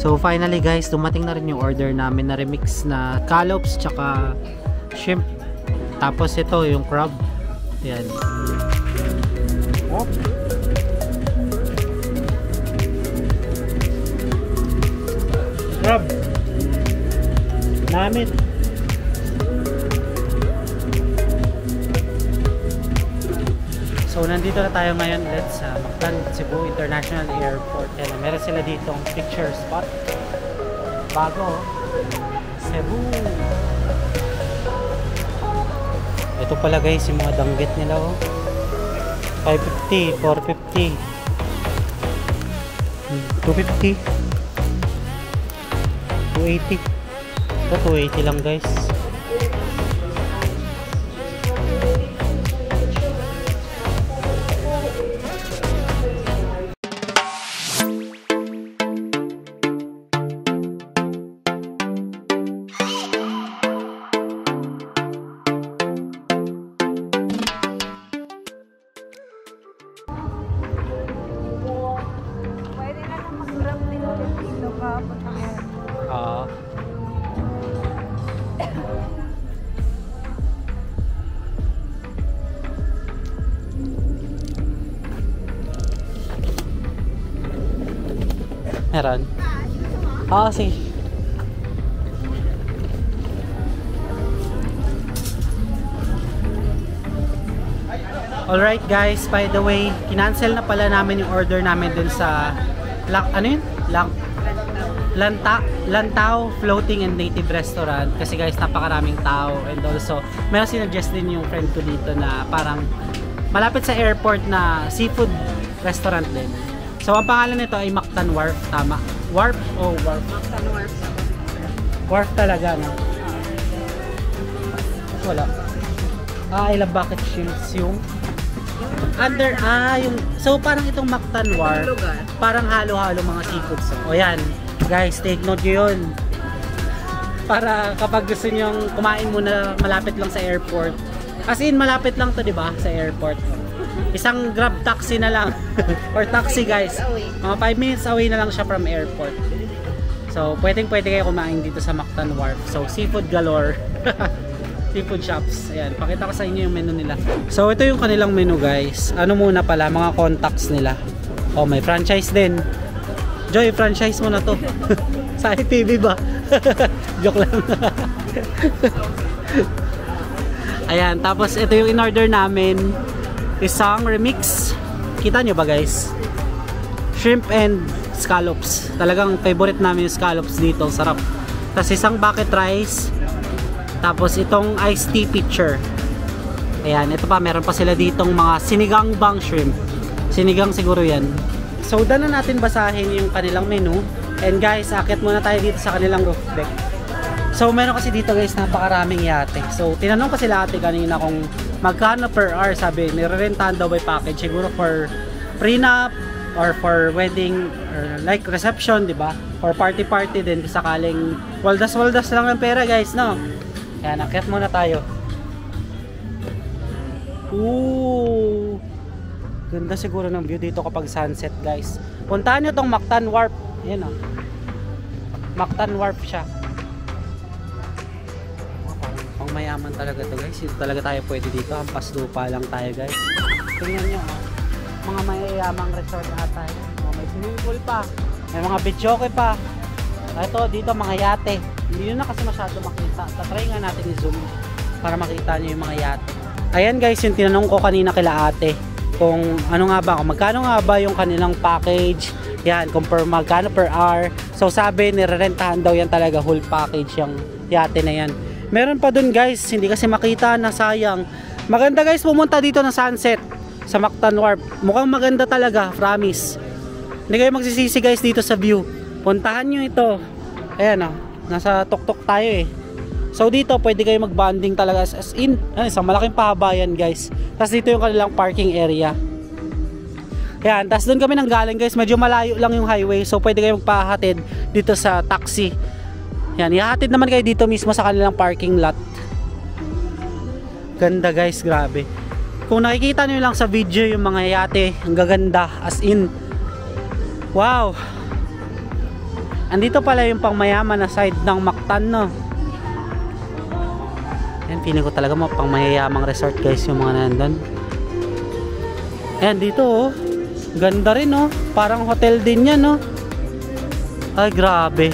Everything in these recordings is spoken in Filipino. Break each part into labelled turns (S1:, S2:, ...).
S1: So finally guys, dumating na rin yung order namin na remix na scallops tsaka shrimp. Tapos ito yung crab. Yan. Oh. Crab. Namit. So nandito na tayo ngayon ulit sa Mactan, Cebu International Airport. Yan, meron sila ditong picture spot. Bago, Cebu. Ito pala guys yung mga danggit nila oh. 550, 450, 250, 280. Ito 280 lang guys. Meron? Sige. Alright guys, by the way, kinancel na pala namin yung order namin dun sa ano yun? Lantao Floating and Native Restaurant. Kasi guys, napakaraming tao. And also, meron sinuggest din yung friend ko dito na parang malapit sa airport na seafood restaurant din. So, ang pangalan nito ay Mactan Wharf. Tama? Wharf o Wharf? Mactan Wharf. Wharf talaga, no? Wala. Ilang bucket shields yung under, yung so parang itong Mactan Wharf parang halo-halo mga seafoods. O yan, guys, take note nyo yun. Para kapag gusto nyong kumain muna malapit lang sa airport. As in, malapit lang to, diba? Sa airport. Isang grab taxi na lang or taxi guys, mga 5 minutes away na lang siya from airport. So pwede kayo kumain dito sa Mactan Wharf. So seafood galore. Seafood shops. Ayan, pakita ko sa inyo yung menu nila. So ito yung kanilang menu guys. Ano muna pala, mga contacts nila. Oh, may franchise din. Joy, franchise mo na to. Sa ITV ba? Joke lang. Ayan, tapos ito yung in-order namin. Isang remix. Kita nyo ba guys? Shrimp and scallops. Talagang favorite namin yung scallops dito. Sarap. Tapos isang bucket rice. Tapos itong iced tea pitcher. Ayan. Ito pa. Meron pa sila ditong mga sinigang bang shrimp. Sinigang siguro yan. So dana natin basahin yung kanilang menu. And guys, akit muna tayo dito sa kanilang roof deck. So meron kasi dito guys napakaraming yate. So tinanong ko sila ate kanina kung magkano per hour. Sabi nirerentahan daw by package, siguro for prenup or for wedding or like reception, di ba? Or party din sakaling waldas lang ng pera guys, no? Kaya akyat muna tayo. Ooh, ganda siguro ng view dito kapag sunset guys. Puntahan nyo tong Mactan Wharf. Ayan o, Mactan Wharf siya. Mayaman talaga to guys. Dito talaga tayo pwede dito. Hampas lupa lang tayo guys. Tingnan nyo mga mayayamang resort ata. May swimming pool pa. May mga beachyoke pa. Ito dito mga yate. Hindi nyo na kasi masyado makita. Tatry nga natin i-zoom para makita nyo yung mga yate. Ayan guys, yung tinanong ko kanina kila ate kung ano nga ba, kung magkano nga ba yung kanilang package. Yan, kung magkano per hour. So sabi nirerentahan daw yan talaga whole package yung yate na yan. Meron pa dun guys, hindi kasi makita na sayang. Maganda guys pumunta dito ng sunset sa Mactan Wharf. Mukhang maganda talaga, promise. Hindi kayo magsisisi guys dito sa view. Puntahan nyo ito. Ayan o, nasa tuktok tayo eh. So dito pwede kayo mag-bonding talaga as in. Isang malaking pahabayan guys. Tapos dito yung kanilang parking area. Ayan, tapos dun kami nanggaling guys. Medyo malayo lang yung highway. So pwede kayo magpahatid dito sa taxi. Yan, ihahatid naman kayo dito mismo sa kanilang parking lot. Ganda guys, grabe. Kung nakikita nyo lang sa video yung mga yate, ang gaganda as in. Wow. Andito pala yung pangmayaman na side ng Mactan, no? Yan, feeling ko talaga pang mayayamang resort guys yung mga nandun. Ayan, dito oh. Ganda rin oh. Parang hotel din yan, no? Ay, grabe.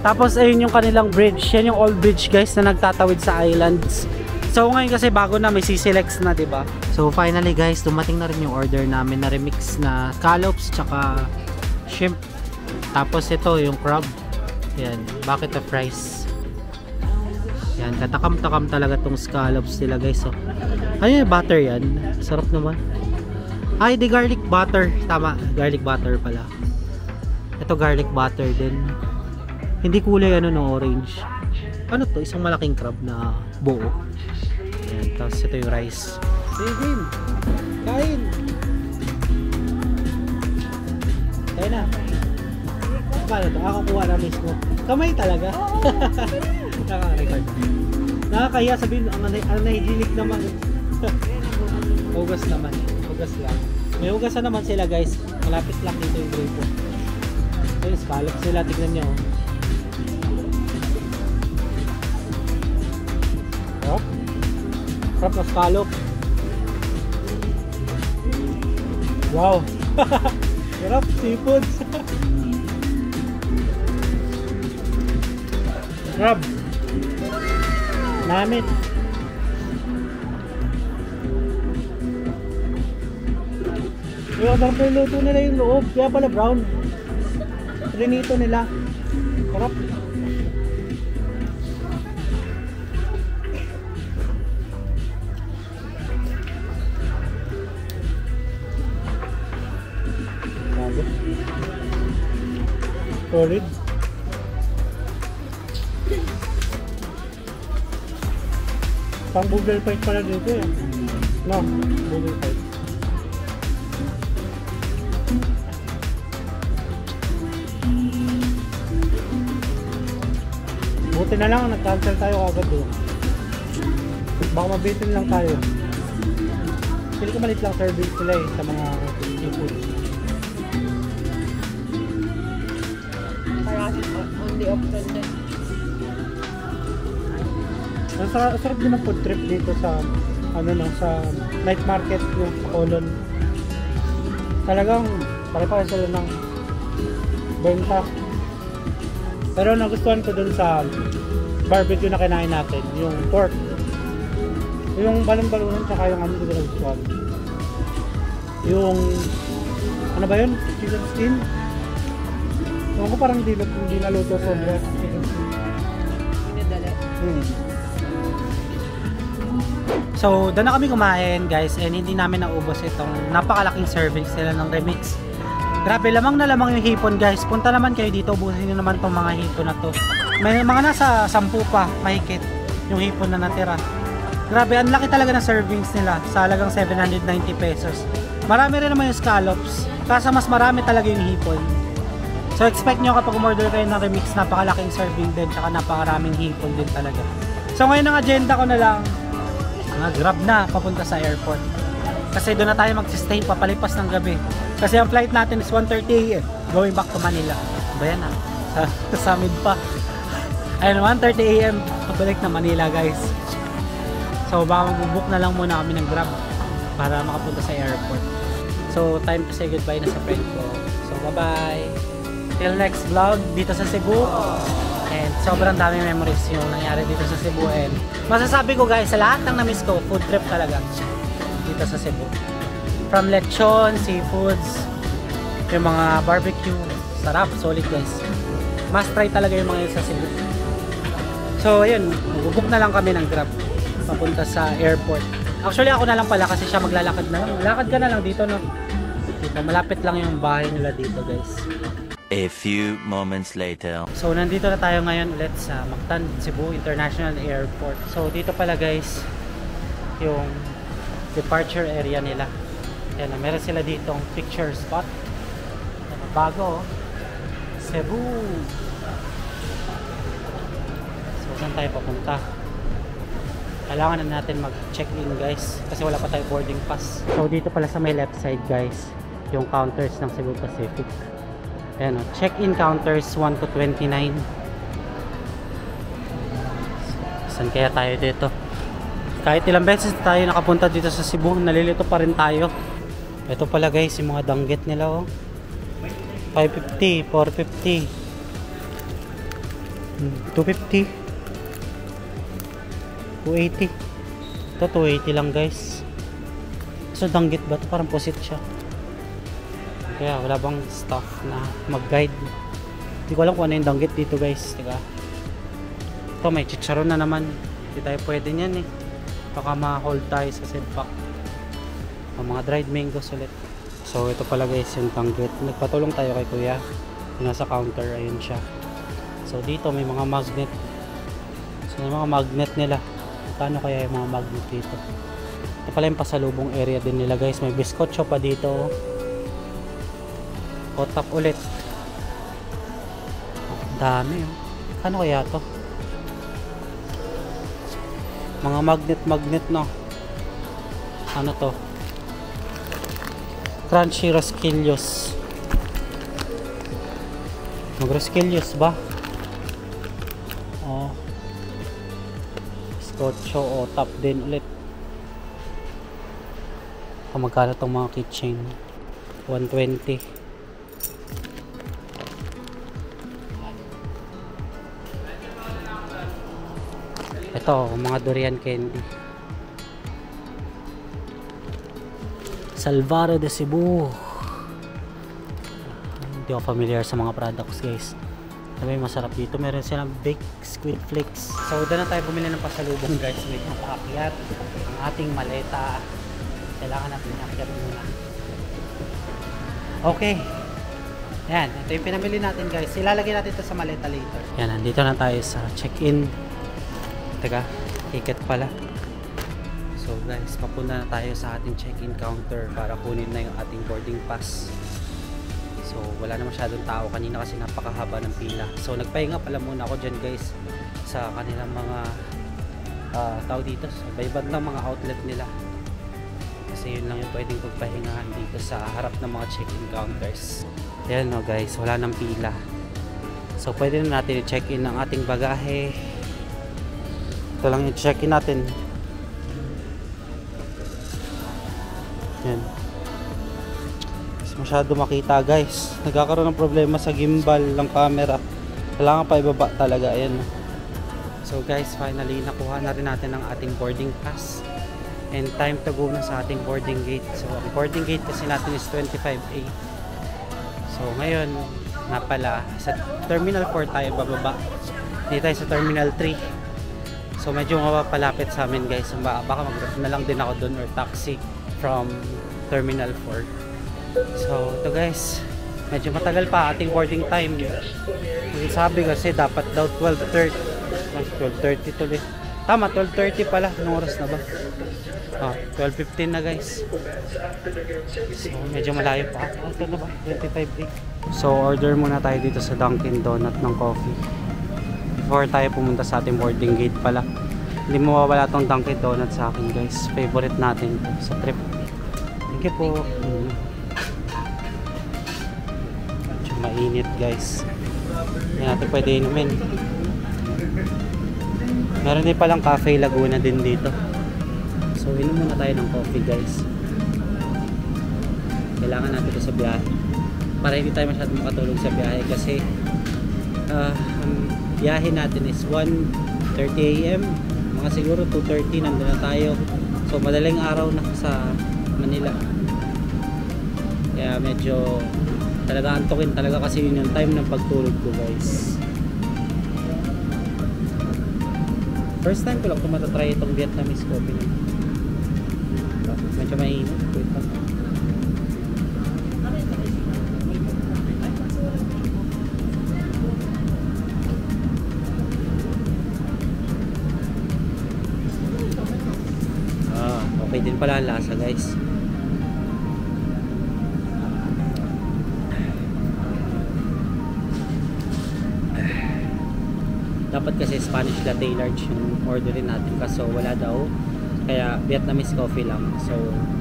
S1: Tapos ayun yung kanilang bridge. Yan yung old bridge guys na nagtatawid sa islands. So ngayon kasi bago na, may CCLEX na, diba? So finally guys, dumating na rin yung order namin na remix na scallops tsaka shrimp. Tapos ito yung crab. Yan, bucket of rice. Yan, katakam-takam talaga tong scallops nila guys. So, ayun, butter yan. Sarap naman. Ay, di garlic butter. Tama, garlic butter pala. Ito garlic butter din. Hindi kulay ano no, orange. Ano to? Isang malaking crab na buo. Ayan, tapos ito yung rice. Sige, kain. Kain na. Paano to? Ako kuha na mismo. Kamay talaga. Nakaka-record. Nakakaya sabihin, ang nahigilik naman. Hugas naman. Hugas lang. May hugasan naman sila guys. Malapit lang dito yung gripo. Ayun, scallop sila. Tignan nyo. Oh. Sarap na scallop. Wow. Sarap. Seafoods. Crab. Namit. Yung sarap yung luto nila yung loob. Kaya pala brown. Rinito nila. Sarap. Solid. Pang Google Fight pala dito eh. No, Google Fight. Buti na lang, nag-cancel tayo agad doon. Baka mabitin lang tayo. Pili ko malit lang service sila eh, sa mga seafood.
S2: Only option din.
S1: Sarap din ang food trip dito sa ano no, sa night market yung Colon. Talagang pare-pares sila ng benta. Pero nagustuhan ko dun sa barbecue na kinain natin, yung pork. Yung balon-balonan tsaka yung ano dito nagustuhan. Yung ano ba yun? Chicken skin? Yung ko parang hindi naluto sobra.
S2: Pinadala.
S1: So, doon na kami kumain guys and hindi namin naubos itong napakalaking servings nila ng remix. Grabe, lamang na lamang yung hipon guys. Punta naman kayo dito, ubusin nyo naman tong mga hipon na to. May mga nasa 10 pa, mahigit yung hipon na natira. Grabe, ang laki talaga ng servings nila sa halagang 790 pesos. Marami rin naman yung scallops, kasa mas marami talaga yung hipon. So expect nyo kapag umorder kayo ng remix, napakalaking serving din, tsaka napakaraming hipon din talaga. So ngayon ang agenda ko na lang, grab na papunta sa airport. Kasi doon na tayo mag-stay papalipas ng gabi. Kasi ang flight natin is 1:30 AM going back to Manila. Ba yan sa amin pa. Ayun, 1:30 AM pabalik na Manila guys. So baka mag-book na lang muna kami ng grab para makapunta sa airport. So time to say goodbye na sa friend ko. So bye bye. Till next vlog dito sa Cebu. And sobrang dami memories yung nangyari dito sa Cebu. And masasabi ko guys, sa lahat ng na-miss ko, food trip talaga dito sa Cebu. From lechon, seafoods, yung mga barbecue, sarap, solid guys. Must try talaga yung mga yun sa Cebu. So ayun, bubuk na lang kami ng grab papunta sa airport. Actually ako na lang pala kasi siya maglalakad na lang. Lakad ka na lang dito, no? Dito, malapit lang yung bahay nila dito guys.
S3: A few moments later.
S1: So nandito na tayo ngayon ulit sa Mactan, Cebu International Airport. So dito pala guys yung departure area nila. Ayan, meron sila ditong picture spot. Bago, Cebu. So saan tayo papunta? Kailangan na natin mag-check-in guys kasi wala pa tayo boarding pass. So dito pala sa may left side guys yung counters ng Cebu Pacific. Ayan o, check-in counters 1 to 29. Saan kaya tayo dito? Kahit ilang beses tayo nakapunta dito sa Cebu, nalilito pa rin tayo. Ito pala guys, yung mga danggit nila oh. 550, 450, 250, 280. Ito 280 lang guys. So danggit ba ito? Parang pusit siya. Kaya wala bang staff na mag-guide. Hindi ko alam kung ano yung danggit dito guys. Diba? Ito may chicharon na naman. Hindi tayo pwede niyan eh. Baka ma-hold tayo sa setback. Ang mga dried mangoes ulit. So ito pala guys yung danggit. Nagpatulong tayo kay kuya. Yung nasa counter, ayun siya. So dito may mga magnet. So may mga magnet nila. Paano kaya yung mga magnet dito? Ito pala yung pasalubong area din nila guys. May biskotso pa dito. O tap ulit. Dami oh. Ano kaya to? Mga magnet no. Ano to? Crunchy Rasquillos. Mag Rasquillos ba? Oh. Biskotso o tap din ulit. Magkano itong mga keychain? 120. Ito, mga durian candy. Salvaro de Cebu. Hindi ako familiar sa mga products guys. May masarap dito. Meron silang baked squid flakes. So doon na tayo bumili ng pasalubong guys. Medyo pakakyat ang ating maleta. Kailangan natin akyat muna. Okay. Yan, ito yung pinamili natin guys. Ilalagay natin ito sa maleta later. Yan, nandito na tayo sa check-in. Teka, ticket pala. So guys, papunta na tayo sa ating check-in counter para kunin na yung ating boarding pass. So wala na masyadong tao kanina kasi napakahaba ng pila. So nagpahinga pala muna ako dyan guys sa kanilang mga tao dito. So iba-iba lang mga outlet nila. Kasi yun lang yung pwedeng pagpahingahan dito sa harap ng mga check-in counters. Ayan no guys, wala nang pila. So pwede na natin i-check-in ang ating bagahe. Ito lang yung check-in natin. Yan. Masyado makita guys. Nagkakaroon ng problema sa gimbal ng camera. Kailangan pa ibaba talaga. Ayan. So guys, finally nakuha na rin natin ang ating boarding pass. And time to go na sa ating boarding gate. So ang boarding gate kasi natin is 25A. So ngayon, nga pala, sa Terminal 4 tayo bababa. Hindi tayo sa Terminal 3. So medyo mapapalapit sa amin guys. Baka mag-grab na lang din ako doon or taxi from Terminal 4. So ito guys, medyo matagal pa ating boarding time. Sabi kasi dapat daw 12:30. 12:30 tuloy. Tama, 12:30 pala. Anong oras na ba? 12:15 na guys. So medyo malayo pa. Ito na ba? 25 So order muna tayo dito sa Dunkin Donut ng coffee before tayo pumunta sa ating boarding gate pala. Hindi mawawala tong Dunkin Donut sa akin guys. Favorite natin sa trip. Thank you po. Medyo mainit guys. Hindi natin pwede inumin. Meron din palang Cafe Laguna din dito. So inom muna tayo ng coffee guys. Kailangan natin ito sa biyahe para hindi tayo masyadong makatulog sa biyahe kasi ang biyahe natin is 1:30 AM. Mga siguro 2:30 nandun na tayo. So madaling araw na sa Manila. Kaya medyo talaga antukin talaga kasi yun yung time ng pagtulog ko guys. First time ko lang tumatatry itong Vietnamese coffee. Medyo mainit. Wait lang. Okay din pala ang lasa guys. Dapat kasi Spanish latte large yung orderin natin kaso wala daw. Kaya Vietnamese coffee lang. So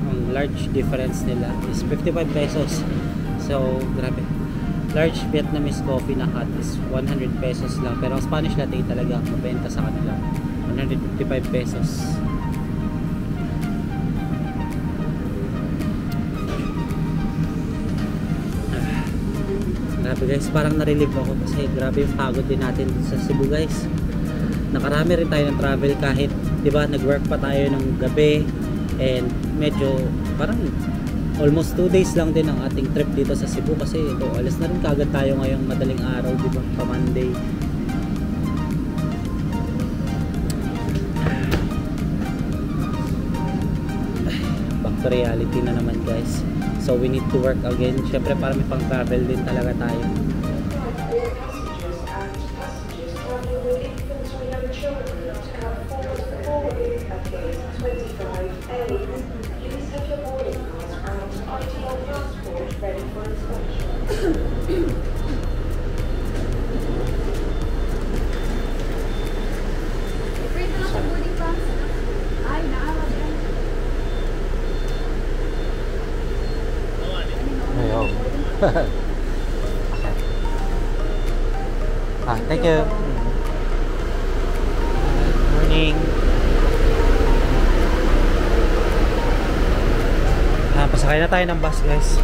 S1: ang large difference nila is 55 pesos. So grabe. large Vietnamese coffee na hot is 100 pesos lang. Pero ang Spanish latte talaga mabenta sa kanila 155 pesos. Grabe guys, parang na-relieve ako kasi grabe yung pagod din natin sa Cebu guys. Nakarami rin tayo ng travel kahit 'di ba nag-work pa tayo ng gabi, and medyo parang almost 2 days lang din ang ating trip dito sa Cebu kasi ito alas na rin kagad tayo ngayong madaling araw, 'di ba? Pa Monday. Back to reality na naman guys. So we need to work again. Syempre para may pang travel din talaga tayo. Thank you. Morning. Pasakay na tayo ng bus guys.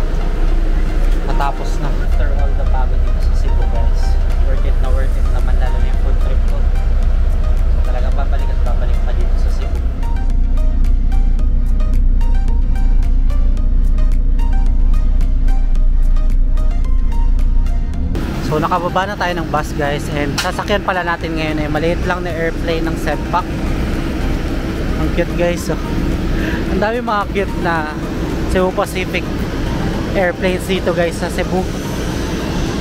S1: Matapos na. After all the pagod dito sa Cebu guys, worth it naman lalo na yung food trip ko. So talaga babalik at babalik pa dito sa Cebu. So nakababa na tayo ng bus guys, and sasakyan pala natin ngayon maliit lang na airplane ng Setback. Ang cute guys. So, ang dami mga cute na Cebu Pacific airplanes dito guys sa Cebu.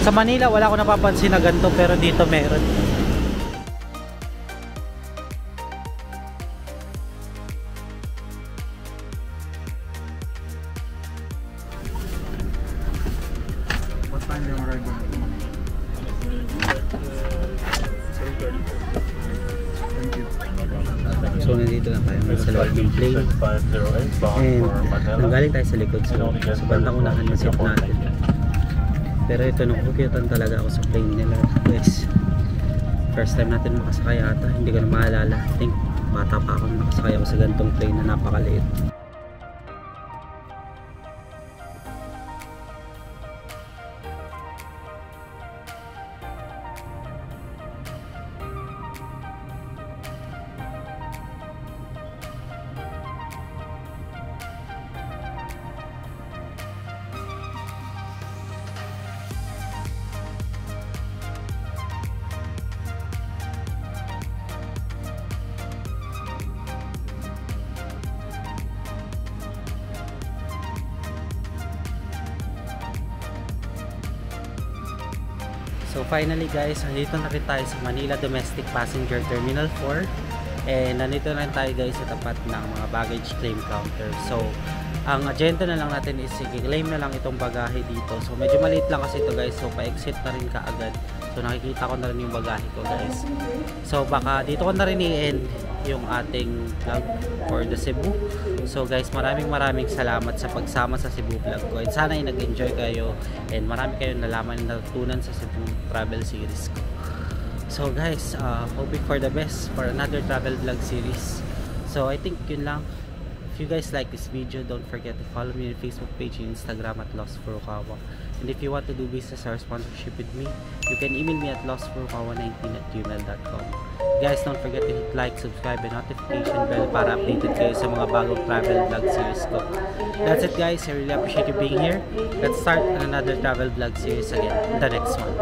S1: Sa Manila wala ko napapansin na ganito, pero dito meron.
S4: What time yung arrival?
S1: So nandito na tayo sa loob ng plane, and nanggaling tayo sa likod, so sa bandang unahan yung seat natin. Pero ito nakukutan talaga ako sa plane nila guys. First time natin makasakay ata, hindi ko na maalala. I think bata pa ako nakasakay ako sa ganitong plane na napakaliit. So finally guys, nandito na rin tayo sa Manila Domestic Passenger Terminal 4, and nandito na rin tayo guys sa tapat ng mga baggage claim counter. So ang agenda na lang natin is i-claim na lang itong bagahe dito. So medyo maliit lang kasi ito guys, so pa-exit na rin kaagad. So nakikita ko na rin yung bagahe ko guys. So baka dito ko na rin i-end yung ating vlog for the Cebu. So guys, maraming salamat sa pagsama sa Cebu vlog ko, and sana ay nag-enjoy kayo and marami kayong nalaman na natutunan sa Cebu travel series ko. So guys, hoping for the best for another travel vlog series. So I think yun lang. If you guys like this video, don't forget to follow me on Facebook page and Instagram at Lost Furukawa. And if you want to do business or sponsorship with me, you can email me at lostfurukawa19@gmail.com. Guys, don't forget to hit like, subscribe, and notification bell para updated kayo sa mga bagong travel vlog series ko. That's it guys, I really appreciate you being here. Let's start another travel vlog series again in the next one.